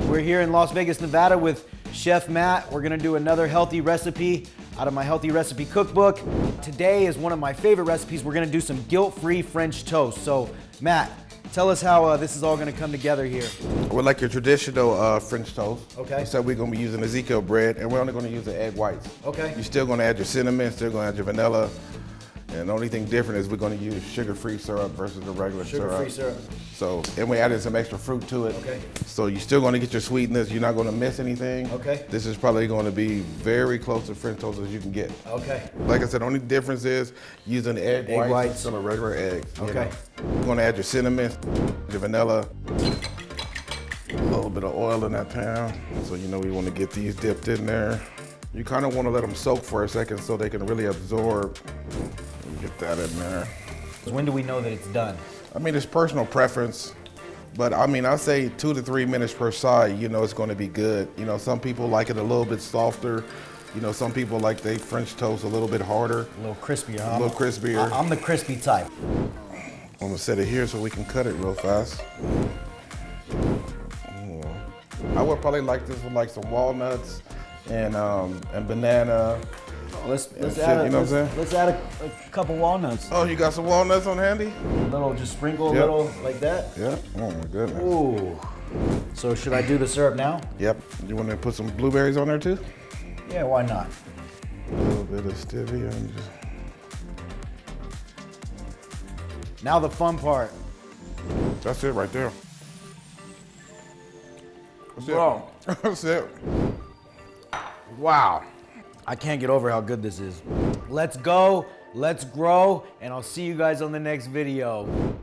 We're here in Las Vegas, Nevada with Chef Matt. We're gonna do another healthy recipe out of my healthy recipe cookbook. Today is one of my favorite recipes. We're gonna do some guilt-free French toast. So Matt, tell us how this is all gonna come together here. We're like your traditional French toast. Okay. So we're gonna be using Ezekiel bread, and we're only gonna use the egg whites. Okay. You're still gonna add your cinnamon, still gonna add your vanilla, and the only thing different is we're gonna use sugar-free syrup versus the regular Sugar-free syrup. So, and we added some extra fruit to it. Okay. So you're still gonna get your sweetness, you're not gonna miss anything. Okay. This is probably gonna be very close to French toast as you can get. Okay. Like I said, the only difference is using the egg whites instead of regular eggs. Okay. You're gonna add your cinnamon, your vanilla, a little bit of oil in that pan. So you know we wanna get these dipped in there. You kinda wanna let them soak for a second so they can really absorb. Get that in there. When do we know that it's done? I mean, it's personal preference, but I mean, I say 2 to 3 minutes per side, you know, it's gonna be good. You know, some people like it a little bit softer. You know, some people like they French toast a little bit harder. A little crispier, huh? A little crispier. I'm the crispy type. I'm gonna set it here so we can cut it real fast. I would probably like this with like some walnuts and banana. Let's shit, add you know what I'm saying? let's add a couple walnuts. Oh, you got some walnuts on handy? A little, just sprinkle a Yep. little like that. Yeah. Oh my goodness. Ooh. So should I do the syrup now? Yep. You want to put some blueberries on there too? Yeah, why not? A little bit of stevia. And just... Now the fun part. That's it right there. That's Bro. it. That's it. Wow. I can't get over how good this is. Let's go, let's grow, and I'll see you guys on the next video.